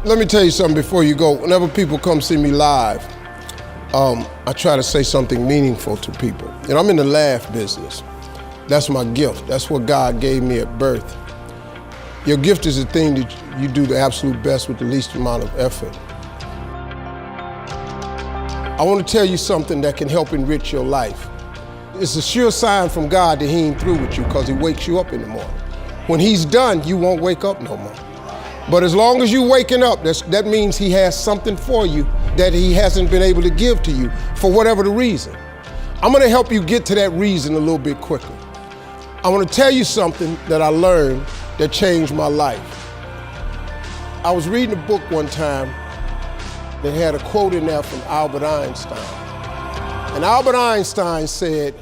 Let me tell you something before you go. Whenever people come see me live, I try to say something meaningful to people. You know, I'm in the laugh business. That's my gift. That's what God gave me at birth. Your gift is the thing that you do the absolute best with the least amount of effort. I want to tell you something that can help enrich your life. It's a sure sign from God that He ain't through with you because He wakes you up in the morning. When He's done, you won't wake up no more. But as long as you're waking up, that means He has something for you that He hasn't been able to give to you for whatever the reason. I'm going to help you get to that reason a little bit quicker. I want to tell you something that I learned that changed my life. I was reading a book one time that had a quote in there from Albert Einstein. And Albert Einstein said,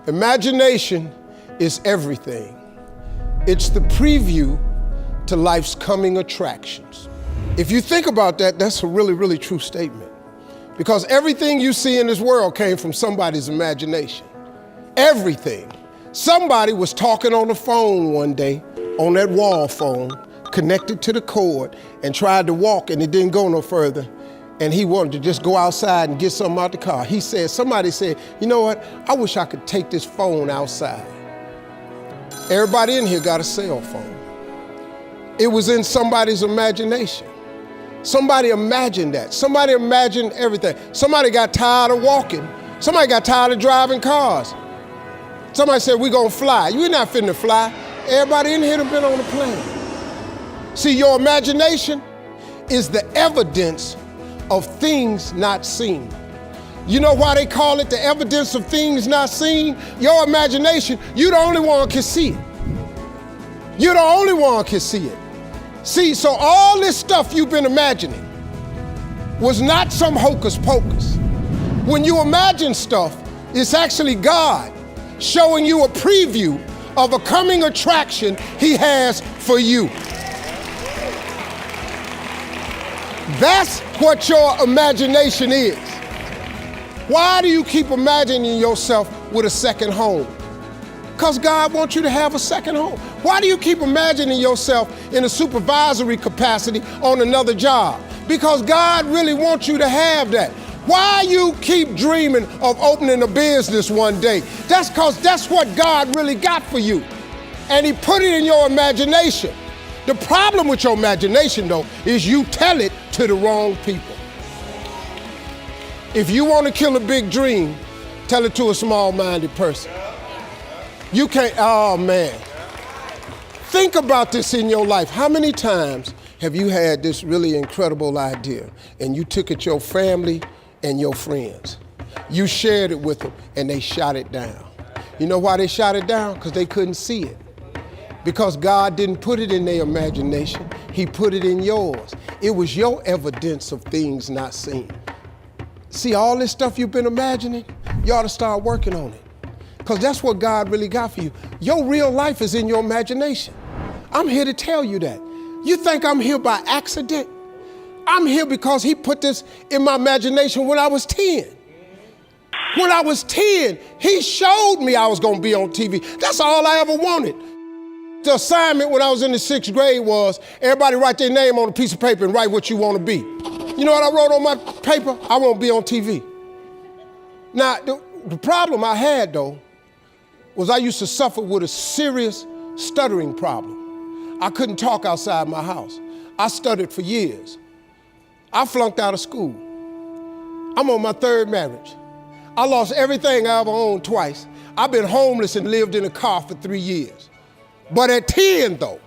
"Imagination is everything. It's the preview to life's coming attractions." If you think about that, that's a really, really true statement. Because everything you see in this world came from somebody's imagination. Everything. Somebody was talking on the phone one day, on that wall phone, connected to the cord, and tried to walk, and it didn't go no further. And he wanted to just go outside and get something out the car. Somebody said, "You know what? I wish I could take this phone outside." Everybody in here got a cell phone. It was in somebody's imagination. Somebody imagined that. Somebody imagined everything. Somebody got tired of walking. Somebody got tired of driving cars. Somebody said, "We're gonna fly." You're not finna fly. Everybody in here done been on a plane. See, your imagination is the evidence of things not seen. You know why they call it the evidence of things not seen? Your imagination, you the only one can see it. You're the only one can see it. See, so all this stuff you've been imagining was not some hocus pocus. When you imagine stuff, it's actually God showing you a preview of a coming attraction He has for you. That's what your imagination is. Why do you keep imagining yourself with a second home? Because God wants you to have a second home. Why do you keep imagining yourself in a supervisory capacity on another job? Because God really wants you to have that. Why you keep dreaming of opening a business one day? That's because that's what God really got for you. And He put it in your imagination. The problem with your imagination, though, is you tell it to the wrong people. If you want to kill a big dream, tell it to a small-minded person. You can't, oh man. Think about this in your life. How many times have you had this really incredible idea and you took it to your family and your friends? You shared it with them and they shot it down. You know why they shot it down? Because they couldn't see it. Because God didn't put it in their imagination, He put it in yours. It was your evidence of things not seen. See, all this stuff you've been imagining, you ought to start working on it. Because that's what God really got for you. Your real life is in your imagination. I'm here to tell you that. You think I'm here by accident? I'm here because He put this in my imagination when I was 10. When I was 10, He showed me I was going to be on TV. That's all I ever wanted. The assignment when I was in the 6th grade was everybody write their name on a piece of paper and write what you want to be. You know what I wrote on my paper? I want to be on TV. Now, the problem I had, though, was I used to suffer with a serious stuttering problem. I couldn't talk outside my house. I stuttered for years. I flunked out of school. I'm on my 3rd marriage. I lost everything I ever owned twice. I've been homeless and lived in a car for 3 years. But at 10, though,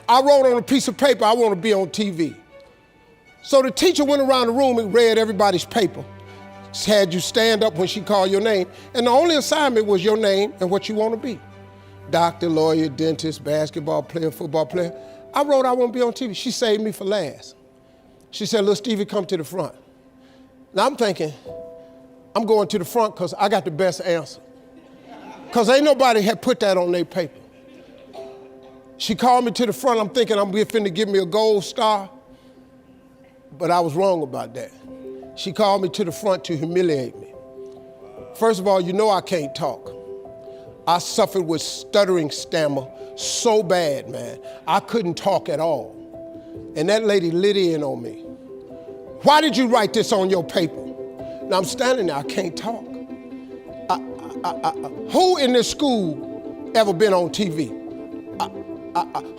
I wrote on a piece of paper, I want to be on TV. So the teacher went around the room and read everybody's paper. Had you stand up when she called your name. And the only assignment was your name and what you want to be. Doctor, lawyer, dentist, basketball player, football player. I wrote I want to be on TV. She saved me for last. She said, "Little Stevie, come to the front." Now I'm thinking, I'm going to the front because I got the best answer. Because ain't nobody had put that on their paper. She called me to the front. I'm thinking I'm finna give me a gold star. But I was wrong about that. She called me to the front to humiliate me. First of all, you know I can't talk. I suffered with stuttering stammer so bad, man. I couldn't talk at all. And that lady lit in on me. Why did you write this on your paper? Now I'm standing there, I can't talk. Who in this school ever been on TV?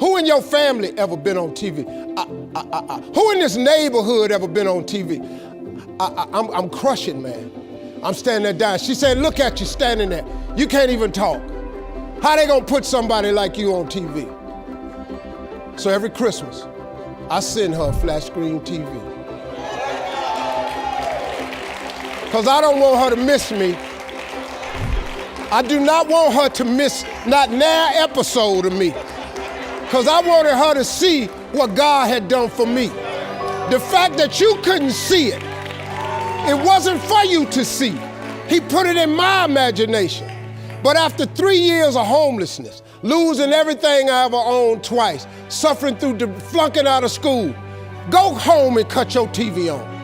Who in your family ever been on TV? Who in this neighborhood ever been on TV? I'm crushing, man. I'm standing there dying. She said, look at you standing there. You can't even talk. How they gonna put somebody like you on TV? So every Christmas, I send her a flat screen TV. Because I don't want her to miss me. I do not want her to miss not an episode of me. Because I wanted her to see what God had done for me. The fact that you couldn't see it, it wasn't for you to see. He put it in my imagination. But after 3 years of homelessness, losing everything I ever owned twice, suffering through flunking out of school, go home and cut your TV on.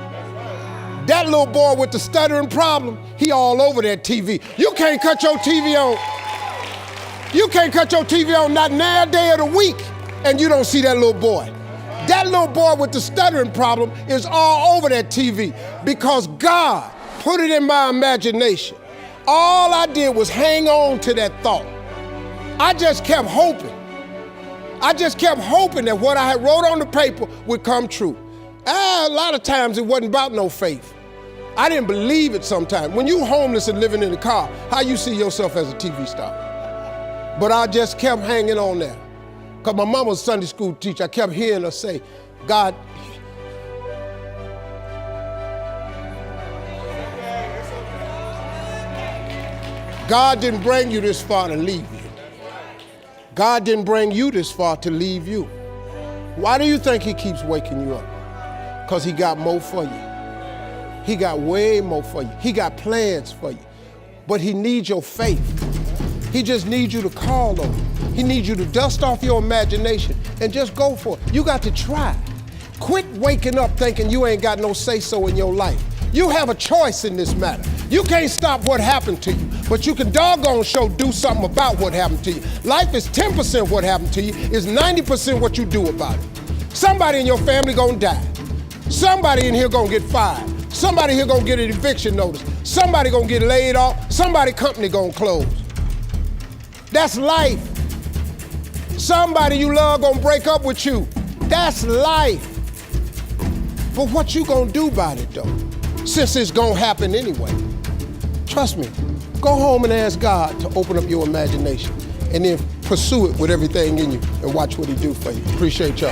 That little boy with the stuttering problem, he all over that TV. You can't cut your TV on. You can't cut your TV on not now day of the week and you don't see that little boy. That little boy with the stuttering problem is all over that TV because God put it in my imagination. All I did was hang on to that thought. I just kept hoping. I just kept hoping that what I had wrote on the paper would come true. A lot of times it wasn't about no faith. I didn't believe it sometimes. When you homeless and living in a car, how you see yourself as a TV star? But I just kept hanging on there. Because my mama was a Sunday school teacher. I kept hearing her say, God, God didn't bring you this far to leave you. God didn't bring you this far to leave you. Why do you think he keeps waking you up? Because he got more for you. He got way more for you. He got plans for you. But he needs your faith. He just needs you to call on him. He needs you to dust off your imagination and just go for it. You got to try. Quit waking up thinking you ain't got no say-so in your life. You have a choice in this matter. You can't stop what happened to you, but you can doggone sure do something about what happened to you. Life is 10% what happened to you, is 90% what you do about it. Somebody in your family gonna die. Somebody in here gonna get fired. Somebody here gonna get an eviction notice. Somebody gonna get laid off. Somebody company gonna close. That's life. Somebody you love gonna break up with you. That's life. But what you gonna do about it though? Since it's gonna happen anyway. Trust me, go home and ask God to open up your imagination and then pursue it with everything in you and watch what he do for you. Appreciate y'all.